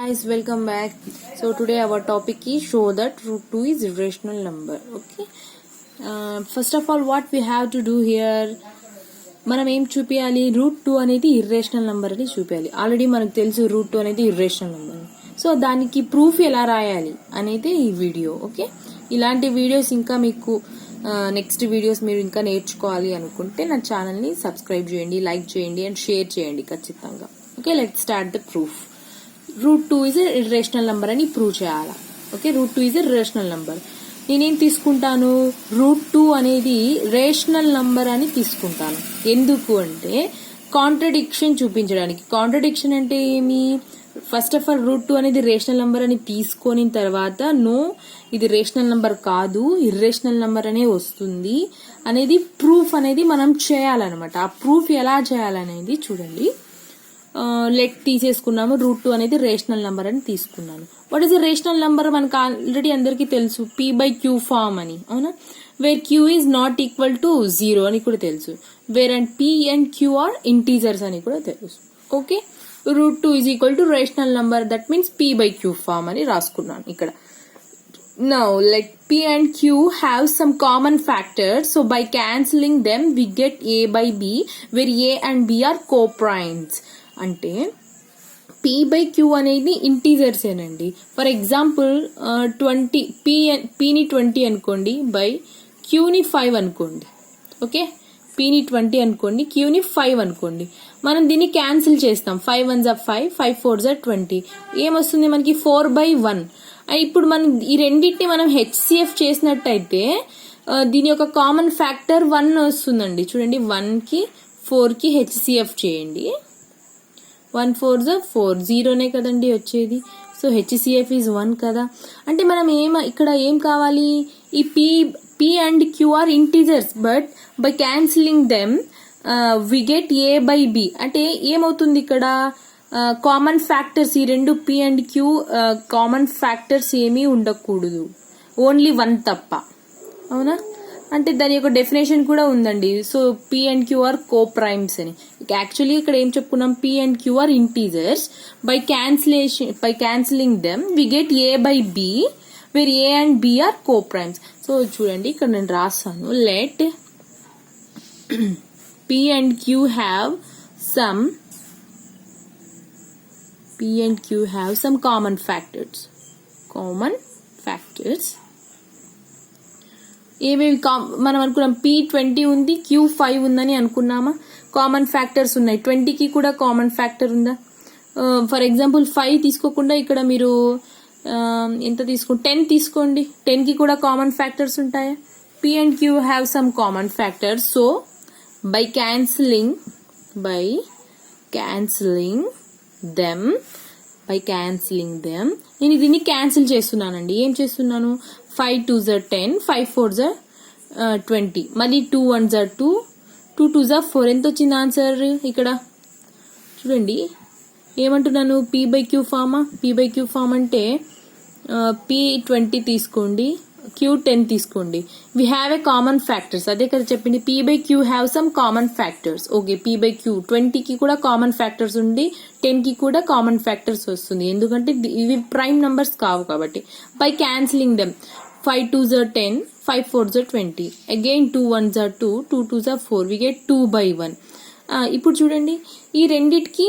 Guys, welcome back. So today our topic is show that root 2 is irrational number. Okay. First of all, what we have to do here, మనం ఏం చూపించాలి, route 2 అనేది irrational number అని చూపించాలి. Already మనకు తెలుసు route 2 అనేది irrational number. So దానికి ప్రూఫ్ ఎలా రాయాలి అనేది ఈ వీడియో. ఓకే, ఇలాంటి వీడియోస్ ఇంకా మీకు నెక్స్ట్ వీడియోస్ మీరు ఇంకా నేర్చుకోవాలి అనుకుంటే నా ఛానల్ని సబ్స్క్రైబ్ చేయండి, లైక్ చేయండి అండ్ షేర్ చేయండి ఖచ్చితంగా. Okay, let start the proof. Root 2 is irrational number అని ప్రూవ్ చేయాలా. Okay, root 2 is irrational number. నేనేం తీసుకుంటాను, రూట్ 2 అనేది రేషనల్ నంబర్ అని తీసుకుంటాను. ఎందుకు అంటే కాంట్రడిక్షన్ చూపించడానికి. కాంట్రడిక్షన్ అంటే ఏమి, ఫస్ట్ ఆఫ్ ఆల్ రూట్ 2 అనేది రేషనల్ నంబర్ అని తీసుకొని తర్వాత నో ఇది రేషనల్ నంబర్ కాదు, ఇర్రేషనల్ నంబర్ అనే వస్తుంది అనేది ప్రూఫ్ అనేది మనం చేయాలన్నమాట. ఆ ప్రూఫ్ ఎలా చేయాలనేది చూడండి. లెట్ తీసేసుకున్నాము, రూట్ 2 అనేది రేషనల్ నంబర్ అని తీసుకున్నాను. వాట్ ఈస్ రేషనల్ నంబర్ మనకు ఆల్రెడీ అందరికీ తెలుసు, p/q ఫార్మ్ అని, అవునా. Where q is not equal to 0 అని కూడా తెలుసు. Where and p and q are integers అని కూడా తెలుసు. Okay, root 2 is equal to rational number, that means p/q form అని రాసుకున్నాను ఇక్కడ. Now let p and q have some common factors, so by cancelling them we get a by b, where a and b are co-primes. అంటే p/q అనేది integers ఏనండి. For example 20 pని 20 అనుకోండి, by qని 5 అనుకోండి. Okay, pని 20 అనుకోండి, qని 5 అనుకోండి. మనం దీన్ని క్యాన్సిల్ చేస్తాం. 5 1s are 5, 5 4s are 20. ఏమొస్తుంది మనకి, 4/1. ఇప్పుడు మనం ఈ రెండింటిని మనం హెచ్సిఎఫ్ చేసినట్టయితే దీని యొక్క కామన్ ఫ్యాక్టర్ 1 వస్తుందండి. చూడండి, 1కి 4కి హెచ్సిఎఫ్ చేయండి. 1 4s are 4, 0నే కదండి వచ్చేది. సో హెచ్సిఎఫ్ ఈజ్ 1 కదా. అంటే మనం ఇక్కడ ఏం కావాలి, ఈ p and q are integers, but by cancelling them we get a by b. అంటే ఏమవుతుంది ఇక్కడ, కామన్ ఫ్యాక్టర్స్ ఈ రెండు p and q common factors ఏమీ ఉండకూడదు, ఓన్లీ 1 తప్ప, అవునా. అంటే దాని యొక్క డెఫినేషన్ కూడా ఉందండి. So p and q are co primes అని. యాక్చువల్లీ ఇక్కడ ఏం చెప్పుకున్నాం, p and q are integers, by cancelling them we get a by b, where a and b are co primes. So చూడండి, ఇక్కడ నేను రాస్తాను, let p and q have some common factors. ఏమేమి మనం అనుకున్నాం, p20 ఉంది, q5 ఉందని అనుకున్నామా. Common factors ఉన్నాయి. 20కి కూడా కామన్ ఫ్యాక్టర్ ఉందా. ఫర్ ఎగ్జాంపుల్ 5 తీసుకోకుండా ఇక్కడ మీరు ఎంత 10 తీసుకోండి. 10కి కూడా కామన్ ఫ్యాక్టర్స్ ఉంటాయా. p and q have some common factors. So by cancelling them నేను దీన్ని క్యాన్సిల్ చేస్తున్నానండి. ఏం చేస్తున్నాను, 5 2s are 10, 5 4s are 20, మళ్ళీ 2 1s are 2, 2 2s are 4. ఎంత వచ్చింది ఆన్సర్ ఇక్కడ చూడండి. ఏమంటున్నాను, p/q ఫార్మ్ అంటే p20 తీసుకోండి, q10 తీసుకోండి. We have a common factors, అదే కదా చెప్పింది, p/q have some common factors. Okay, p/q 20కి కూడా కామన్ ఫ్యాక్టర్స్ ఉండి 10కి కూడా కామన్ ఫ్యాక్టర్స్ వస్తుంది, ఎందుకంటే ఇవి ప్రైమ్ నంబర్స్ కావు కాబట్టి. By cancelling them 5 2s are 10, 5 4s are 20, again 2 1s are 2, 2 2s are 4, we get 2/1. ఇప్పుడు చూడండి, ఈ రెండిటికి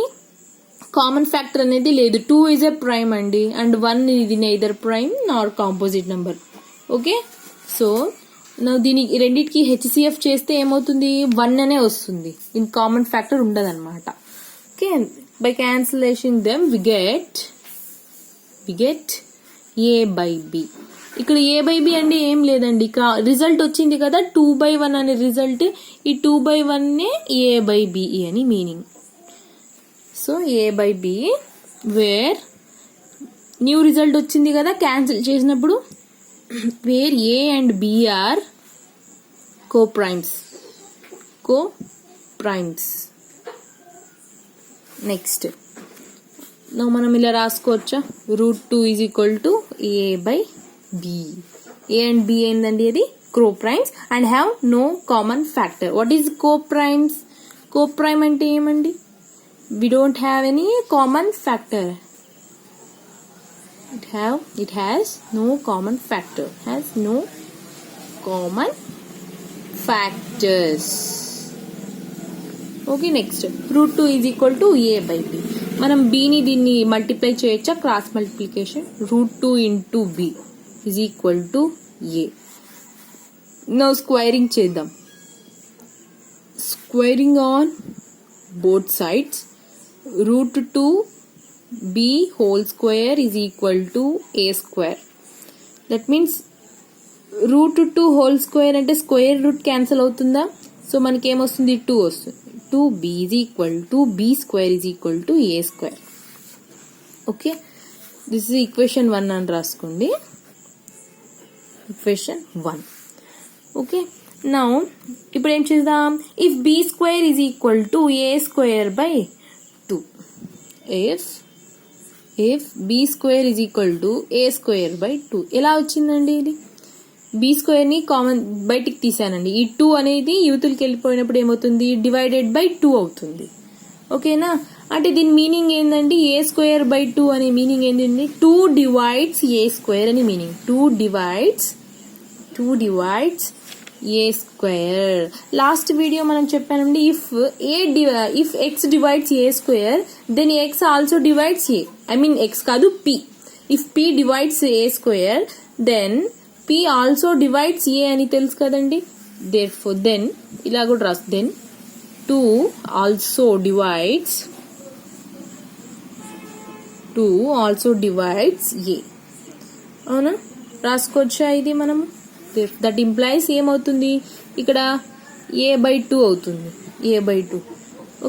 కామన్ ఫ్యాక్టర్ అనేది లేదు. 2 ఈజ్ ఎ ప్రైమ్ అండి, అండ్ 1 ఇది neither prime nor composite number. Okay, so దీని రెండింటికి హెచ్సిఎఫ్ చేస్తే ఏమవుతుంది, 1 అనే వస్తుంది, ఇన్ కామన్ ఫ్యాక్టర్ ఉండదన్నమాట. Okay, by cancellation them we get a by b. ఇక్కడ a by b అంటే ఏం లేదండి, రిజల్ట్ వచ్చింది కదా 2/1 అనే రిజల్ట్. ఈ 2/1 a by b అని meaning. So a by b, where new result వచ్చింది కదా క్యాన్సిల్ చేసినప్పుడు, వేర్ a and b are co-primes. Next మనం ఇలా రాసుకోవచ్చా, root 2 is equal to a by b. a and b ఏందండి, అది co-primes and have no common factor. What is co-primes? co-prime అంటే ఏమండి, we don't have any common factor. it has no common factor. Has no common factors. Okay, next. Root 2 is equal to a by b. మనం bని దీన్ని multiply చేయొచ్చా? Cross multiplication. Root 2 into b is equal to a. Now squaring చేద్దాం. Squaring on both sides. Root 2 b whole square is equal to a square. That means root 2 whole square అంటే square root cancel అవుతుందా? So మనకి ఏమొస్తుంది? 2 వస్తుంది. 2b is equal to b square is equal to a square. Okay, this is equation 1 అని రాసుకోండి. equation 1. Okay, now ఇప్పుడు ఏం చేద్దాం? if b square is equal to a square by 2, if b square is equal to a square by 2, ఎలా వచ్చిందండి ఇది? B square ని common బయటికి తీసానండి. ఈ 2 అనేది యూతులకి వెళ్ళిపోయినప్పుడు ఏమవుతుంది? డివైడెడ్ బై 2 అవుతుంది. ఓకేనా? అంటే దీని మీనింగ్ ఏంటండి? ఏ స్క్వేర్ బై 2 అనే మీనింగ్ ఏంటండి? 2 డివైడ్స్ ఏ స్క్వేర్ అని meaning. 2 divides A square. Last video మనం చెప్పానండి, if X divides A square then X also divides A. I mean X కాదు, P. If P divides A square then p also divides a అని తెలుసు కదండి. therefore then ఇలా కూడా రాసు. then 2 also divides a. అవునా? రాసుకోవచ్చా ఇది మనము? దట్ ఇంప్లైస్ ఏమవుతుంది ఇక్కడ? a by 2 అవుతుంది. a by 2.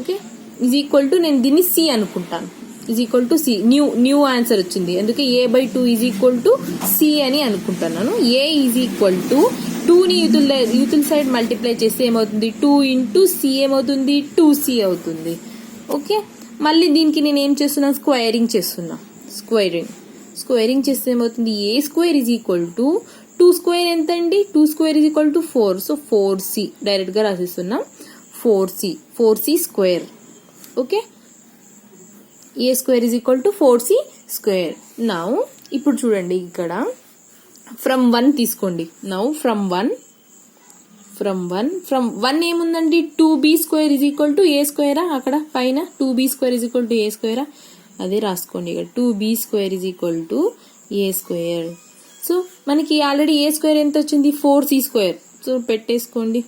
Okay, is equal to, నేను దీన్ని c అనుకుంటాను. Is equal to C. New answer వచ్చింది. అందుకే A by 2 is equal to C అని అనుకుంటున్నాను. ఏ ఈజ్ ఈక్వల్ టు 2ని యూతుల సైడ్ మల్టిప్లై చేస్తే ఏమవుతుంది? 2 ఇంటూ సి ఏమవుతుంది? 2c అవుతుంది. ఓకే, మళ్ళీ దీనికి నేను ఏం చేస్తున్నాను? స్క్వేరింగ్ చేస్తున్నా. స్క్వేరింగ్ చేస్తే ఏమవుతుంది? A square is equal to 2 square ఎంత అండి? 2 square is equal to 4. So 4c direct గా రాసిస్తున్నాం. 4c square. Okay, a square is equal to 4c square. now ఇప్పుడు చూడండి, ఇక్కడ ఫ్రమ్ 1 తీసుకోండి. now from 1 ఏముందండి? 2b square is equal to a square. అక్కడ పైన 2b square is equal to a square. అదే రాసుకోండి ఇక్కడ. 2b square is equal to a square. So మనకి ఆల్రెడీ a square ఎంత వచ్చింది? 4c square. సో పెట్టేసుకోండి.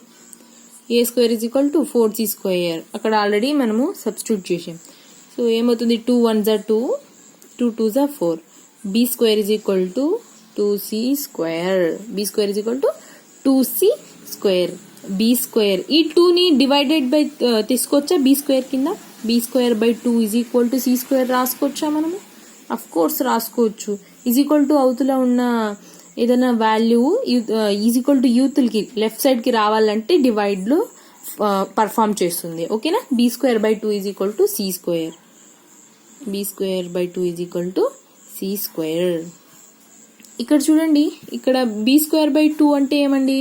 a square is equal to 4c square. అక్కడ ఆల్రెడీ మనము సబ్స్టిట్యూట్ చేసాం. సో ఏమవుతుంది? 2 1s are 2, 2 2s are 4. b square is equal to 2c square. b square is equal to 2c square. b square ఈ 2ని divided by తీసుకోవచ్చా? b square కింద. b square by 2 is equal to c square రాసుకోవచ్చా మనము? Of course రాసుకోవచ్చు. Is equal to అవతల ఉన్న ఏదైనా వాల్యూ ఈజ్ ఈక్వల్ టు యూతులకి లెఫ్ట్ సైడ్ కి రావాలంటే డివైడ్ లో పర్ఫామ్ చేస్తుంది. ఓకేనా? b square by 2 is equal to c square. b square by 2 is equal to c square. ఇక్కడ చూడండి, ఇక్కడ b square by 2 అంటే ఏమండి?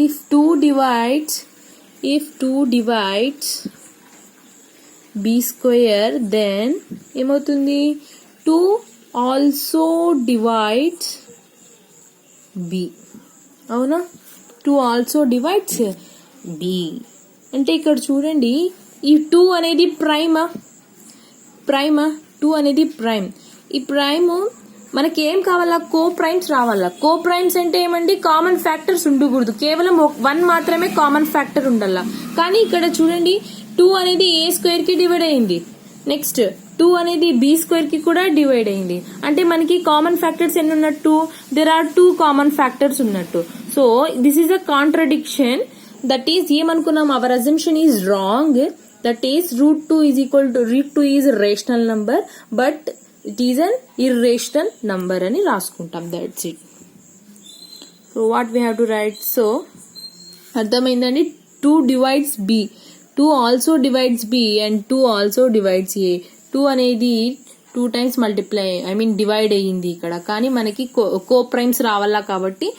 if 2 divides b square then ఏమవుతుంది? 2 also divides b. అవునా? 2 also divides b. అంటే ఇక్కడ చూడండి, ఈ 2 అనేది ప్రైమా? 2 అనేది ప్రైమ్. ఈ ప్రైమ్ మనకి ఏం కావాలా? కో ప్రైమ్స్ రావాలా. కో ప్రైమ్స్ అంటే ఏమండి? కామన్ ఫ్యాక్టర్స్ ఉండకూడదు, కేవలం 1 మాత్రమే కామన్ ఫ్యాక్టర్ ఉండాలా. కానీ ఇక్కడ చూడండి, 2 అనేది ఏ స్క్వేర్ కి డివైడ్ అయింది. నెక్స్ట్ 2 అనేది బి స్క్వేర్ కి కూడా డివైడ్ అయింది. అంటే మనకి కామన్ ఫ్యాక్టర్స్ ఎన్ని ఉన్నట్టు? దెర్ ఆర్ 2 కామన్ ఫ్యాక్టర్స్ ఉన్నట్టు. So this is a contradiction. That is ఏమనుకున్నాం? Our assumption is wrong. That is root 2 is equal to root 2 is a rational number but it is an irrational number అని రాసుకుంటాం. That's it. So what we have to right? So అర్థమైందండి. 2 divides b, 2 also divides b and 2 also divides a. 2 అనేది 2 times multiply divide అయ్యింది ఇక్కడ. కానీ మనకి co primes రావాలా కాబట్టి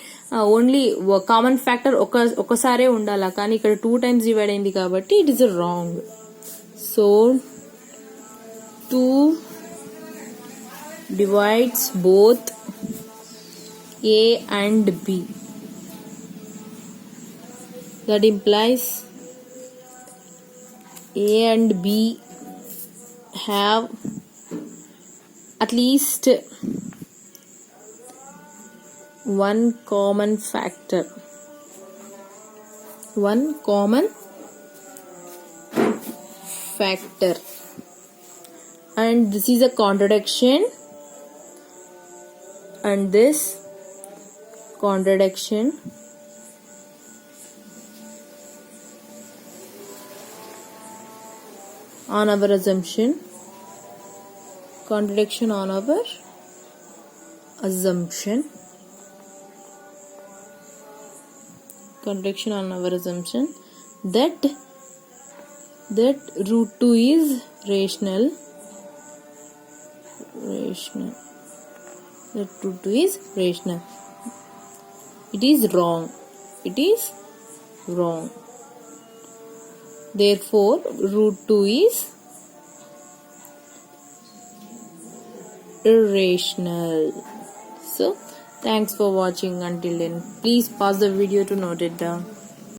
ఓన్లీ కామన్ ఫ్యాక్టర్ ఒకసారే ఉండాలా. కానీ ఇక్కడ 2 times డివైడ్ అయింది కాబట్టి it is wrong. So 2 divides both A and B. That implies A and B have at least one common factor. One common factor. And this is a contradiction. And this contradiction on our assumption. Contradiction on our assumption. Contradiction on our assumption that root 2 is rational. That root 2 is rational. It is wrong. It is wrong. Therefore, root 2 is irrational. So, thanks for watching. Until then, please pause the video to note it down.